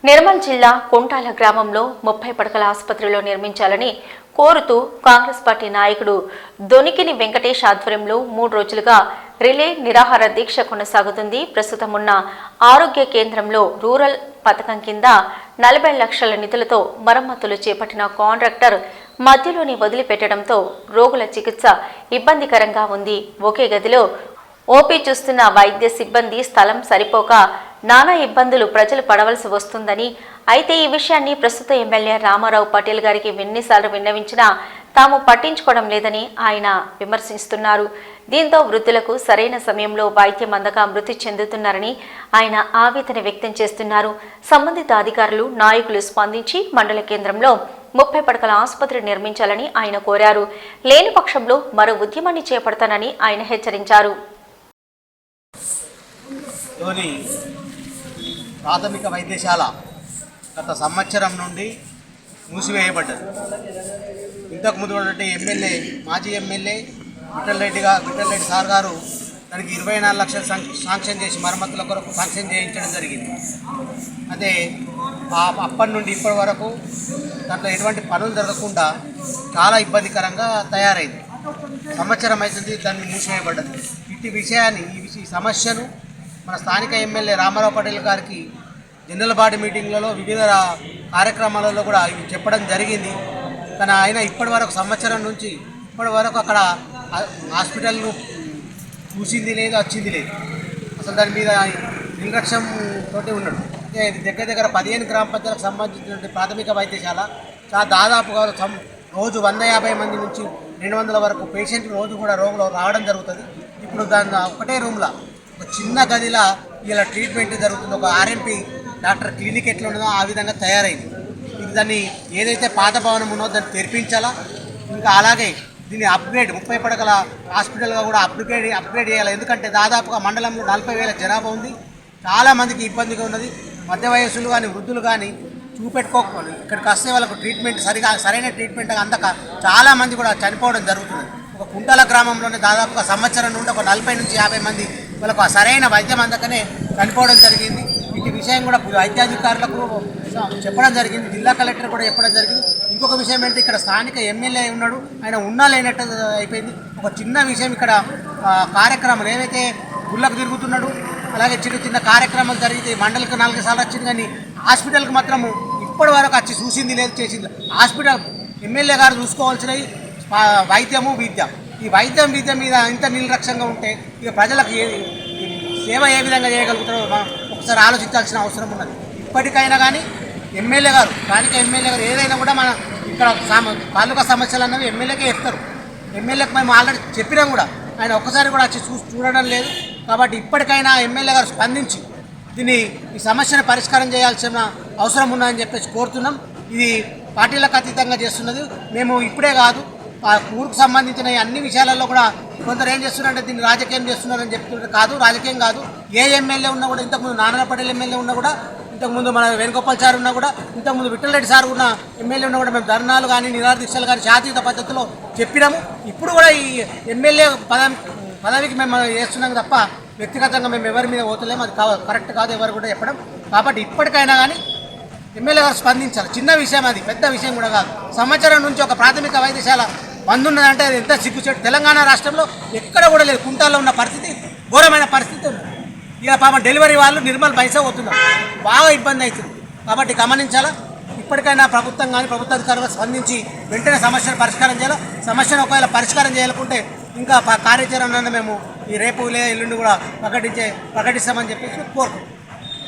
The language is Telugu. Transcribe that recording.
నిర్మల్ జిల్లా కుంటాల గ్రామంలో 30 పడకల ఆసుపత్రిలో నిర్మించాలని కోరుతూ కాంగ్రెస్ పార్టీ నాయకుడు దొనికిని వెంకటేష్ ఆధ్వర్యంలో 3 రోజులుగా రిలే నిరాహార దీక్ష కొనసాగుతుంది. ప్రస్తుతం ఉన్న ఆరోగ్య కేంద్రంలో రూరల్ పథకం కింద 40 లక్షల నిధులతో మరమ్మతులు చేపట్టిన కాంట్రాక్టర్ మధ్యలోనే వదిలిపెట్టడంతో రోగుల చికిత్స ఇబ్బందికరంగా ఉంది. ఒకే గదిలో ఓపీ చూస్తున్న వైద్య సిబ్బంది స్థలం సరిపోక నానా ఇబ్బందులు ప్రజలు పడవలసి వస్తుందని, అయితే ఈ విషయాన్ని ప్రస్తుత ఎమ్మెల్యే రామారావు పటేల్ గారికి ఎన్నిసార్లు విన్నవించినా తాము పట్టించుకోవడం లేదని ఆయన విమర్శిస్తున్నారు. దీంతో వృద్ధులకు సరైన సమయంలో వైద్యం అందక మృతి చెందుతున్నారని ఆయన ఆవేదన వ్యక్తం చేస్తున్నారు. సంబంధిత అధికారులు నాయకులు స్పందించి మండల కేంద్రంలో 30 పడకల ఆసుపత్రి నిర్మించాలని ఆయన కోరారు. లేని పక్షంలో మరో ఉద్యమాన్ని చేపడతానని ఆయన హెచ్చరించారు. ప్రాథమిక వైద్యశాల గత సంవత్సరం నుండి మూసివేయబడ్డది. ఇంతకుముందు ఉన్నటువంటి మాజీ ఎమ్మెల్యే విఠల్ రెడ్డి సార్ గారు దానికి 24 లక్షలు శాంక్షన్ చేసి మరమ్మతుల కొరకు శాంక్షన్ చేయించడం జరిగింది. అదే అప్పటి నుండి ఇప్పటి వరకు దాంట్లో ఎటువంటి పనులు జరగకుండా చాలా ఇబ్బందికరంగా తయారైంది. సంవత్సరం అవుతుంది దాన్ని మూసివేయబడ్డది. ఇట్టి విషయాన్ని ఈ సమస్యను మన స్థానిక ఎమ్మెల్యే రామారావు పటేల్ గారికి జనరల్ బాడీ మీటింగ్లలో వివిధ కార్యక్రమాలలో కూడా ఇవి చెప్పడం జరిగింది. కానీ ఆయన ఇప్పటి వరకు సంవత్సరం నుంచి ఇప్పటి వరకు అక్కడ హాస్పిటల్ను చూసింది లేదు, వచ్చింది లేదు. అసలు దాని మీద నిర్లక్ష్యంతో ఉన్నాడు. దగ్గర 15 గ్రామ పంచాయతీలకు సంబంధించినటువంటి ప్రాథమిక వైద్యశాల దాదాపుగా రోజు 150 మంది నుంచి 200 వరకు పేషెంట్లు రోజు కూడా రోగులు రావడం జరుగుతుంది. ఇప్పుడు దాని ఒకటే రూమ్లో ఒక చిన్న గదిలో ఇలా ట్రీట్మెంట్ జరుగుతుంది. ఒక ఆర్ఎంపీ డాక్టర్ క్లినిక్ ఎట్లా ఉన్నదో ఆ విధంగా తయారైంది. ఇది దాన్ని ఏదైతే పాత భవనం ఉన్నదో దాన్ని తెరిపించాలా, ఇంకా అలాగే దీన్ని అప్గ్రేడ్ 30 పడకల హాస్పిటల్గా కూడా అప్గ్రేడ్ చేయాలి. ఎందుకంటే దాదాపుగా మండలంలో 40,000 జనాభా ఉంది. చాలామందికి ఇబ్బందిగా ఉన్నది. మధ్య వయస్సులు కానీ వృద్ధులు కానీ చూపెట్టుకోకపోయి ఇక్కడికి వస్తే వాళ్ళకు సరైన ట్రీట్మెంట్ అందక చాలామంది కూడా చనిపోవడం జరుగుతుంది. ఒక కుంటాల గ్రామంలోనే దాదాపుగా సంవత్సరం నుండి ఒక 40 నుంచి 50 మంది వాళ్ళకు సరైన వైద్యం అందకనే చనిపోవడం జరిగింది. ఇటు విషయం కూడా వైద్యాధికారులకు చెప్పడం జరిగింది. జిల్లా కలెక్టర్ కూడా చెప్పడం జరిగింది. ఇంకొక విషయం ఏంటంటే ఇక్కడ స్థానిక ఎమ్మెల్యే ఉన్నాడు, ఆయన ఉన్నా లేనట్టు అయిపోయింది. ఒక చిన్న విషయం ఇక్కడ కార్యక్రమాలు ఏవైతే గుళ్ళకు తిరుగుతున్నాడు, అలాగే చిన్న కార్యక్రమాలు జరిగితే మండలికి 4 సార్లు వచ్చింది. కానీ హాస్పిటల్కి మాత్రము ఇప్పటి వరకు వచ్చి చూసింది లేదు, చేసింది. హాస్పిటల్ ఎమ్మెల్యే గారు చూసుకోవాల్సినవి వైద్యము విద్య. ఈ వైద్యం విద్య మీద ఇంత నిర్లక్ష్యంగా ఉంటే ఇక ప్రజలకు సేవ ఏ విధంగా చేయగలుగుతారో ఒకసారి ఆలోచించాల్సిన అవసరం ఉన్నది. ఇప్పటికైనా కానీ ఎమ్మెల్యే గారు స్థానిక ఎమ్మెల్యే గారు ఏదైనా కూడా మన ఇక్కడ తాలూకా సమస్యలు అన్నవి ఎమ్మెల్యేకే చెప్తారు. ఎమ్మెల్యేకి మేము ఆల్రెడీ చెప్పినాం కూడా, ఆయన ఒక్కసారి కూడా వచ్చి చూడడం లేదు. కాబట్టి ఇప్పటికైనా ఎమ్మెల్యే గారు స్పందించి ఈ సమస్యను పరిష్కారం చేయాల్సిన అవసరం ఉందని చెప్పేసి కోరుతున్నాం. ఇది పార్టీలకు అతీతంగా చేస్తున్నది. మేము ఇప్పుడే కాదు, ఆ ఊరికి సంబంధించిన అన్ని విషయాలలో కూడా కొందరు ఏం చేస్తున్నారంటే దీన్ని రాజకీయం చేస్తున్నారని చెప్తుంటే కాదు, రాజకీయం కాదు. ఏ ఎమ్మెల్యే ఉన్నా కూడా, ఇంతకుముందు నారాయణ పటేల్ ఎమ్మెల్యే ఉన్నా కూడా, ఇంతకుముందు మన వేణుగోపాల్ సార్ ఉన్నా కూడా, ఇంతకుముందు విఠల్ రెడ్డి సార్ ఉన్న ఎమ్మెల్యే ఉన్నా కూడా మేము ధర్నాలు కానీ నిరాదీక్షలు కానీ శాంతియుత పద్ధతిలో చెప్పినాము. ఇప్పుడు కూడా ఈ ఎమ్మెల్యే పదవికి మేము చేస్తున్నాం తప్ప వ్యక్తిగతంగా మేము ఎవరి మీద పోతలేము. అది కరెక్ట్ కాదు ఎవరు కూడా చెప్పడం. కాబట్టి ఇప్పటికైనా కానీ ఎమ్మెల్యే గారు స్పందించాలి. చిన్న విషయం, అది పెద్ద విషయం కూడా కాదు. సంవత్సరం నుంచి ఒక ప్రాథమిక వైద్యశాల బంద్ ఉన్నదంటే అది ఎంత సిగ్గుచేటు. తెలంగాణ రాష్ట్రంలో ఎక్కడ కూడా లేదు. కుంటాల్లో ఉన్న పరిస్థితి ఘోరమైన పరిస్థితి ఉంది. ఇక పాపం డెలివరీ వాళ్ళు నిర్మల్ పైసా పోతున్నారు, బాగా ఇబ్బంది అవుతుంది. కాబట్టి గమనించాలా. ఇప్పటికైనా ప్రభుత్వం కానీ ప్రభుత్వ అధికారులు స్పందించి వెంటనే సమస్యను పరిష్కారం చేయాలి. సమస్యను ఒకవేళ పరిష్కారం చేయాలనుకుంటే ఇంకా కార్యాచరణ మేము ఈ రేపు లేదా ఎల్లుండి కూడా ప్రకటిస్తామని చెప్పేసి కోరుకుంటున్నాం.